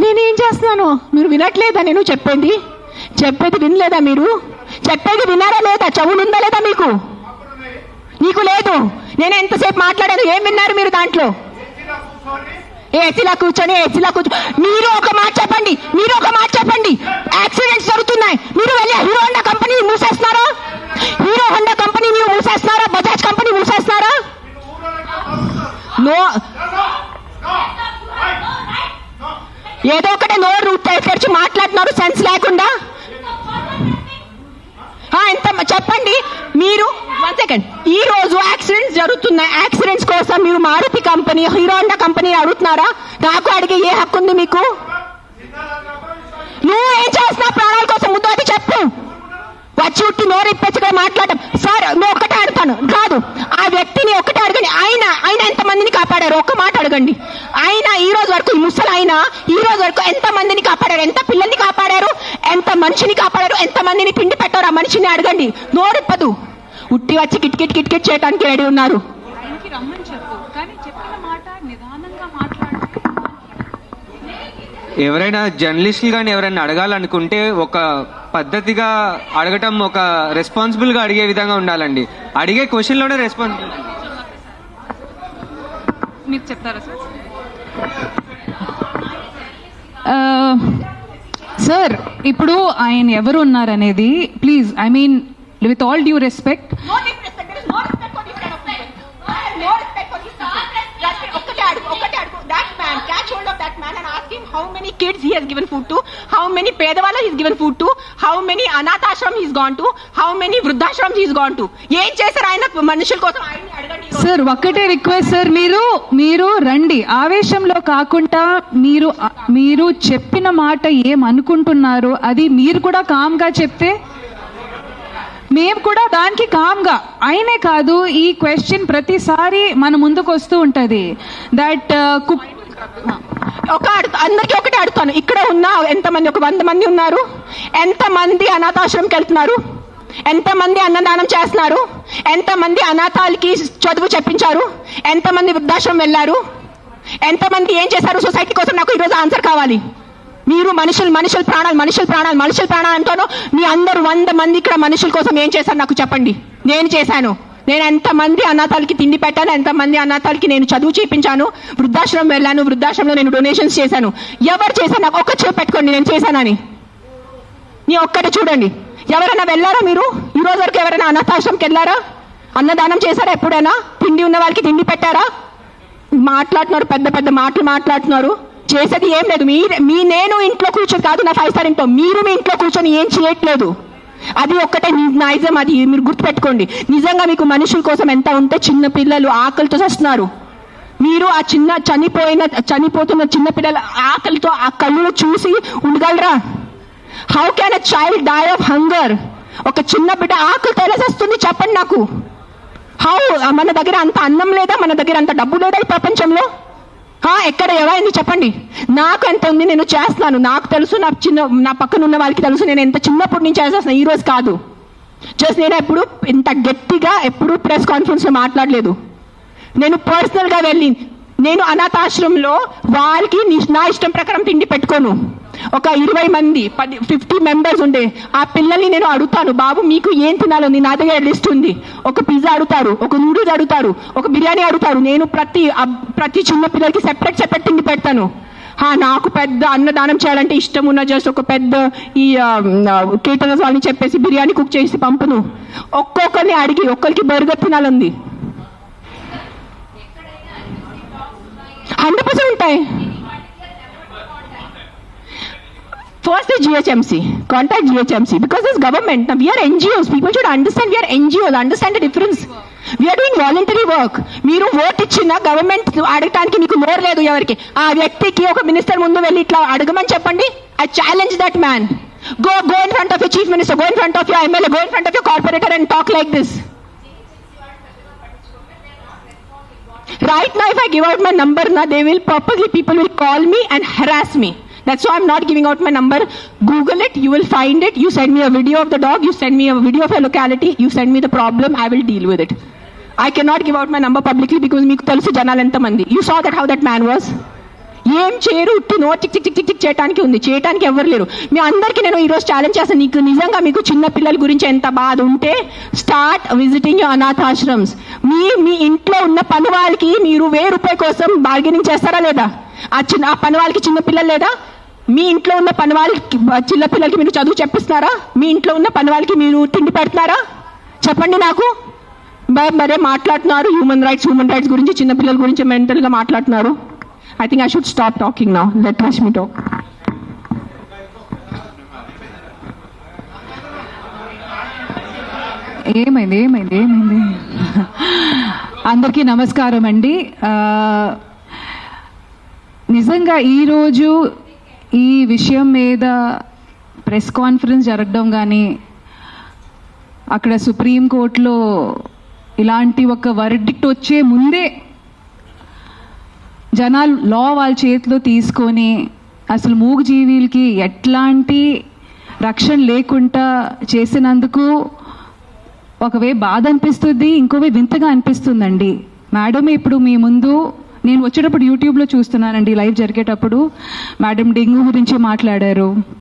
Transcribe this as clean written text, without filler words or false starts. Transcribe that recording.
నేనేం చేస్తున్నాను? మీరు వినట్లేదా? నేను చెప్పేది వినలేదా? మీరు చెప్పేది విన్నారా లేదా? చెవులుందా లేదా మీకు? నీకు లేదు. నేను ఎంతసేపు మాట్లాడాను, ఏం విన్నారు మీరు దాంట్లో? ఏసీలా కూర్చొని మీరు ఒక మాట చెప్పండి. యాక్సిడెంట్స్ జరుగుతున్నాయి, మీరు వెళ్ళి హీరో హోండా కంపెనీ మూసేస్తున్నారా? బజాజ్ కంపెనీ మూసేస్తున్నారా? ఏదో ఒకటే నోరు తెరిచి మాట్లాడుతున్నారు సెన్స్ లేకుండా. ఎంత చెప్పండి మీరు. 1 సెకండ్. ఈ రోజు యాక్సిడెంట్స్ జరుగుతున్నాయి, యాక్సిడెంట్స్ కోసం మీరు Maruti company, Hero Honda company అడుగుతున్నారా? నాకు అడిగే ఏ హక్కు ఉంది మీకు? నువ్వు ఏం చేస్తున్నావు ప్రాణాల కోసం? ముద్దు చెప్పు. వచ్చి ఉట్టి నోరు ఇప్పించగా మాట్లాడటం. సార్ నువ్వు ఒక్కటే అడుగుతాను కాదు, ఆ వ్యక్తిని ఒక్కటే అడగండి. ఆయన ఎంతమందిని కాపాడారు? ఒక్క మాట అడగండి. ఆయన ఈ రోజు వరకు, ఈ ముసలి ఆయన ఈ రోజు వరకు ఎంత మందిని కాపాడారు? ఎంత పిల్లల్ని కాపాడారు? ఎంత మనిషిని కాపాడారు? ఎంత మందిని తిండి పెట్టారు? ఆ మనిషిని అడగండి. నోరిప్పదు. ఉట్టి వచ్చి కిట్ చేయడానికి రెడీ ఉన్నారు. ఎవరైనా జర్నలిస్టులు కానీ ఎవరైనా అడగాలనుకుంటే ఒక పద్ధతిగా అడగటం, ఒక రెస్పాన్సిబుల్ గా అడిగే విధంగా ఉండాలండి. అడిగే క్వశ్చన్ లోనే రెస్పాన్సిబుల్. మీరు చెప్తారా సార్? ఇప్పుడు ఆయన ఎవరు ఉన్నారనేది please, I mean with all due respect, how many kids he has given food to, how many pedavalla he has given food to, how many anathashram he has gone to, how many vruddhashram he has gone to. ఏం చేశారు ఆయన మనుషుల కోసం? ఆయన్ని అడగండి sir. ఒక్కటే request sir, మీరు రండి, ఆవేశంలో కాకుండా మీరు చెప్పిన మాట ఏమనుకుంటున్నారు అది మీరు కూడా కామ్ గా చెప్తే మేము కూడా దానికి కామ్గా. ఆయనే కాదు, ఈ క్వశ్చన్ ప్రతిసారి మన ముందుకు వస్తూ ఉంటది. దట్ అందరికీ ఒకటే అడుగుతాను. ఇక్కడ ఉన్న ఎంతమంది, ఒక 100 మంది ఉన్నారు, ఎంతమంది అనాథాశ్రమంకి వెళ్తున్నారు? ఎంతమంది అన్నదానం చేస్తున్నారు? ఎంతమంది అనాథాలకి చదువు చెప్పించారు? ఎంతమంది వృద్ధాశ్రమం వెళ్ళారు? ఎంతమంది ఏం చేశారు సొసైటీ కోసం? నాకు ఈరోజు ఆన్సర్ కావాలి. మీరు మనుషుల ప్రాణాలు అంటాను. మీ అందరూ 100 మంది ఇక్కడ మనుషుల కోసం ఏం చేశారు నాకు చెప్పండి. నేను చేశాను. నేను ఎంతమంది అనాథాలకి తిండి పెట్టాను, ఎంతమంది అనాథాలకి నేను చదువు చేయించాను, వృద్ధాశ్రమం వెళ్ళాను, వృద్ధాశ్రమంలో నేను డొనేషన్స్ చేశాను. ఎవరు చేశాను? నాకు ఒక్క చేపు పెట్టుకోండి నేను చేశానని. నీ ఒక్కటి చూడండి. ఎవరైనా వెళ్ళారా మీరు? ఈ రోజు వరకు ఎవరైనా అనాథాశ్రమంకి వెళ్ళారా? అన్నదానం చేశారా ఎప్పుడైనా? తిండి ఉన్న వాళ్ళకి తిండి పెట్టారా? మాట్లాడుతున్నారు, పెద్ద పెద్ద మాటలు మాట్లాడుతున్నారు. చేసేది ఏం లేదు. నేను ఇంట్లో కూర్చొని కాదు, నా 5 స్టార్ ఇంట్లో, మీరు మీ ఇంట్లో కూర్చొని ఏం చేయట్లేదు. అది ఒక్కటే నైజం. అది మీరు గుర్తుపెట్టుకోండి. నిజంగా మీకు మనుషుల కోసం ఎంత ఉంటే, చిన్న పిల్లలు ఆకలితో వస్తున్నారు. మీరు ఆ చనిపోతున్న చిన్న పిల్లల ఆకలితో ఆ కళ్ళు చూసి ఉండగలరా? How can a child die of hunger? ఒక చిన్న బిడ్డ ఆకలితో ఎలా వస్తుంది చెప్పండి నాకు. హౌ? మన దగ్గర అంత అన్నం లేదా? మన దగ్గర అంత డబ్బు లేదా ఈ ప్రపంచంలో? ఎక్కడ ఎవరైంది చెప్పండి. నాకు ఎంత ఉంది, నేను చేస్తున్నాను. నాకు తెలుసు, నా పక్కన ఉన్న వాళ్ళకి తెలుసు. నేను ఎంత చిన్నప్పటి నుంచి చేసేస్తున్నాను, ఈ రోజు కాదు. జస్ట్ నేను ఎప్పుడు ఇంత గట్టిగా ఎప్పుడు ప్రెస్ కాన్ఫరెన్స్ లో మాట్లాడలేదు. నేను పర్సనల్ గా వెళ్ళి, నేను అనాథాశ్రమంలో వారికి నా ఇష్టం ప్రకారం తిండి పెట్టుకోను. ఒక 20 మంది 50 మెంబర్స్ ఉండే ఆ పిల్లల్ని నేను అడుగుతాను, బాబు మీకు ఏం తినాలో? నా దగ్గర లిస్ట్ ఉంది. ఒక పిజ్జా అడుగుతారు, ఒక నూడిల్స్ అడుగుతారు, ఒక బిర్యానీ అడుగుతారు. నేను ప్రతి చిన్న పిల్లలకి సెపరేట్ తిండి పెడతాను. నాకు పెద్ద అన్నదానం చేయాలంటే ఇష్టం ఉన్న జస్ట్ ఒక పెద్ద ఈ కేటరర్స్ వాళ్ళని చెప్పేసి బిర్యానీ కుక్ చేసి పంపును. ఒక్కొక్కరిని అడిగి ఒక్కరికి బర్గర్ తినాలంది. 100% ఉంటాయి. First is GHMC. Contact GHMC because this government. Now we are NGOs. People should understand we are NGOs. Understand the difference. We are doing voluntary work. మీరు ఓట్ ఇచ్చిన గవర్నమెంట్ అడగటానికి మీకు నోరు లేదు ఎవరికి. ఆ వ్యక్తికి ఒక మినిస్టర్ ముందు వెళ్ళి ఇట్లా అడగమని చెప్పండి. I challenge that man. Go in front of your chief minister. Go in front of your MLA. Go in front of your corporator and talk like this. Right now, if I give out my number, na, they will purposely, people will call me and harass me. That's why I'm not giving out my number. Google it, you will find it. You send me a video of the dog, you send me a video of a locality, you send me the problem, I will deal with it. I cannot give out my number publicly because meeku telusu janalu enta mandi. You saw that how that man was. ఏం చేయరు, ఉట్టి no tick tick tick tick tick చేయడానికి ఉంది, చేయడానికి ఎవరు లేరు. మీ అందరికీ నేను ఈరోజు ఛాలెంజ్ చేస్తాను, నీకు నిజంగా మీకు చిన్న పిల్లల గురించి ఎంత బాధ ఉంటే స్టార్ట్ విజిటింగ్ యువర్ అనాథాశ్రమ్స్. మీ ఇంట్లో ఉన్న పని వాళ్ళకి మీరు ₹1000 కోసం బార్గెనింగ్ చేస్తారా లేదా? ఆ పని వాళ్ళకి చిన్న పిల్లలు లేదా? మీ ఇంట్లో ఉన్న పని వాళ్ళకి చిన్న పిల్లలకి మీరు చదువు చెప్పిస్తున్నారా? మీ ఇంట్లో ఉన్న పని వాళ్ళకి మీరు తిండి పెడుతున్నారా? చెప్పండి నాకు. మరే మాట్లాడుతున్నారు హ్యూమన్ రైట్స్ గురించి, చిన్న పిల్లల గురించి మెంటల్గా మాట్లాడుతున్నారు. I think I should stop talking now. Let Rashmi talk. ఏమైంది అందరికీ నమస్కారం అండి. నిజంగా ఈరోజు ఈ విషయం మీద ప్రెస్ కాన్ఫరెన్స్ జరగడం కానీ, అక్కడ సుప్రీంకోర్టులో ఇలాంటి ఒక వర్డిక్ట్ వచ్చే ముందే జనాలు లా వాళ్ళ చేతిలో తీసుకొని అసలు మూగజీవులకి ఎట్లాంటి రక్షణ లేకుండా చేసినందుకు ఒకవే బాధ అనిపిస్తుంది, ఇంకోవే వింతగా అనిపిస్తుందండి. మేడం ఇప్పుడు మీ ముందు నేను వచ్చేటప్పుడు యూట్యూబ్లో చూస్తున్నానండి, లైవ్ జరిగేటప్పుడు మేడం డెంగ్యూ గురించి మాట్లాడారు.